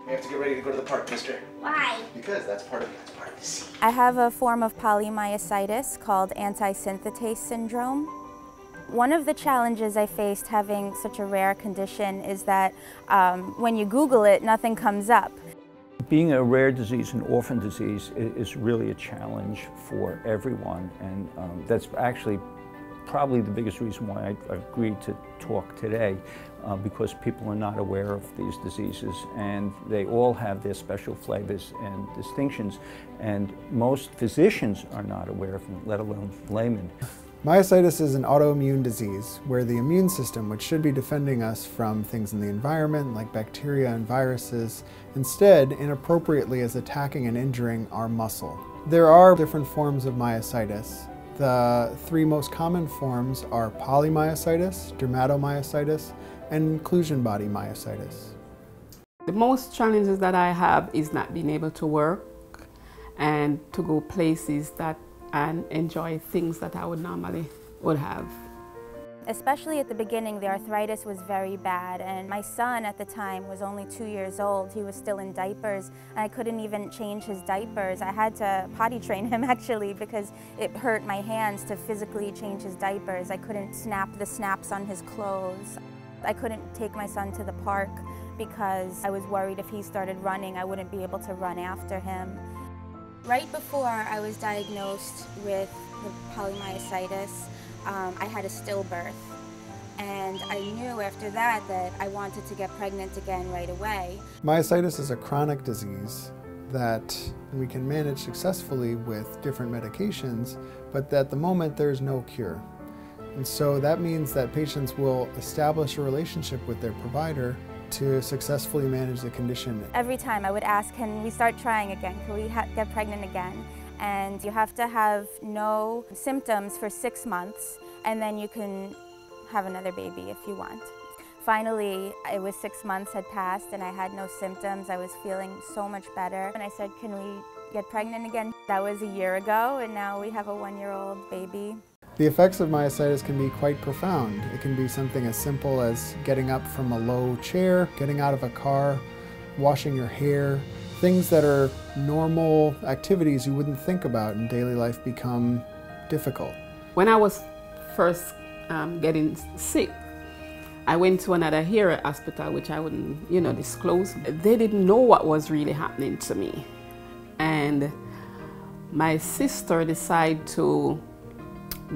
We have to get ready to go to the park, mister. Why? Because that's part of the scene. I have a form of polymyositis called antisynthetase syndrome. One of the challenges I faced having such a rare condition is that when you Google it, nothing comes up. Being a rare disease, an orphan disease, is really a challenge for everyone, and that's actually probably the biggest reason why I agreed to talk today, because people are not aware of these diseases, and they all have their special flavors and distinctions, and most physicians are not aware of them, let alone laymen. Myositis is an autoimmune disease where the immune system, which should be defending us from things in the environment like bacteria and viruses, instead inappropriately is attacking and injuring our muscle. There are different forms of myositis. The three most common forms are polymyositis, dermatomyositis, and inclusion body myositis. The most challenges that I have is not being able to work and to go places and enjoy things that I would normally have. Especially at the beginning, the arthritis was very bad, and my son at the time was only 2 years old. He was still in diapers, and I couldn't even change his diapers. I had to potty train him actually because it hurt my hands to physically change his diapers. I couldn't snap the snaps on his clothes. I couldn't take my son to the park because I was worried if he started running, I wouldn't be able to run after him. Right before I was diagnosed with the polymyositis, I had a stillbirth, and I knew after that I wanted to get pregnant again right away. Myositis is a chronic disease that we can manage successfully with different medications, but at the moment there is no cure. And so that means that patients will establish a relationship with their provider to successfully manage the condition. Every time I would ask, can we start trying again? Can we get pregnant again? And you have to have no symptoms for 6 months, and then you can have another baby if you want. Finally, it was 6 months had passed and I had no symptoms. I was feeling so much better. And I said, can we get pregnant again? That was a year ago, and now we have a 1-year-old baby. The effects of myositis can be quite profound. It can be something as simple as getting up from a low chair, getting out of a car, washing your hair. Things that are normal activities you wouldn't think about in daily life become difficult. When I was first getting sick, I went to another here hospital, which I wouldn't, disclose. They didn't know what was really happening to me. And my sister decided to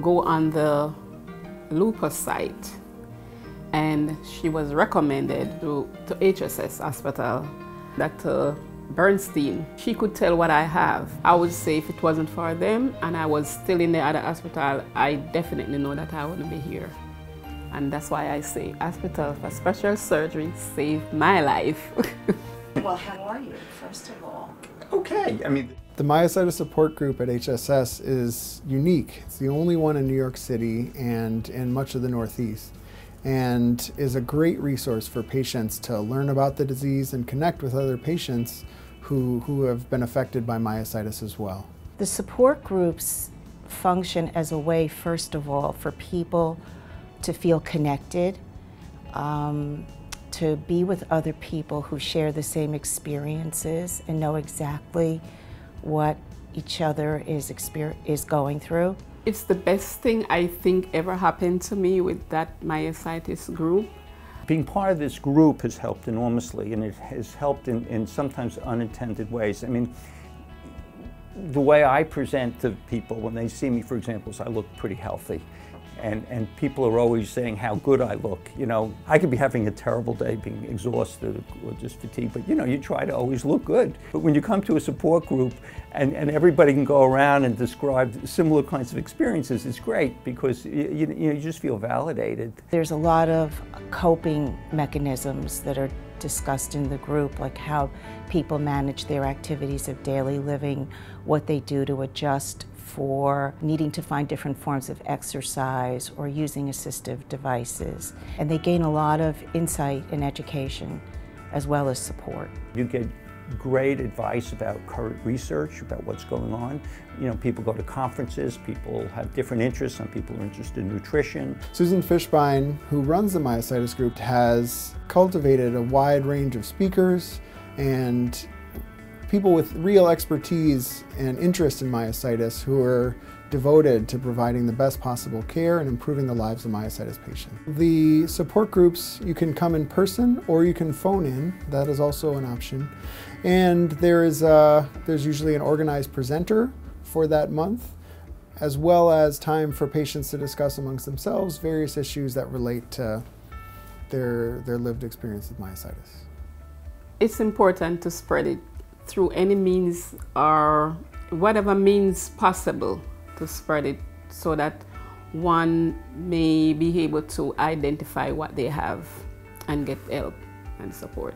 go on the lupus site, and she was recommended to HSS hospital. Dr. Bernstein, she could tell what I have. I would say if it wasn't for them and I was still in the other hospital, I definitely know that I wouldn't be here. And that's why I say hospital for special surgery saved my life. Well, how are you, first of all? Okay, The myositis support group at HSS is unique. It's the only one in New York City and in much of the Northeast, and is a great resource for patients to learn about the disease and connect with other patients who have been affected by myositis as well. The support groups function as a way, first of all, for people to feel connected, to be with other people who share the same experiences and know exactly what each other is going through. It's the best thing I think ever happened to me with that myositis group. Being part of this group has helped enormously, and it has helped in sometimes unintended ways. The way I present to people when they see me, for example, is I look pretty healthy. And people are always saying how good I look. I could be having a terrible day, being exhausted or just fatigued, but you try to always look good. But when you come to a support group and everybody can go around and describe similar kinds of experiences, it's great because you just feel validated. There's a lot of coping mechanisms that are discussed in the group, like how people manage their activities of daily living, what they do to adjust for needing to find different forms of exercise or using assistive devices. And they gain a lot of insight and education as well as support. You get great advice about current research, about what's going on. People go to conferences, people have different interests. Some people are interested in nutrition. Susan Fishbein, who runs the myositis group, has cultivated a wide range of speakers and people with real expertise and interest in myositis who are devoted to providing the best possible care and improving the lives of myositis patients. The support groups, you can come in person or you can phone in. That is also an option. And there's usually an organized presenter for that month, as well as time for patients to discuss amongst themselves various issues that relate to their lived experience with myositis. It's important to spread it through any means or whatever means possible, to spread it so that one may be able to identify what they have and get help and support.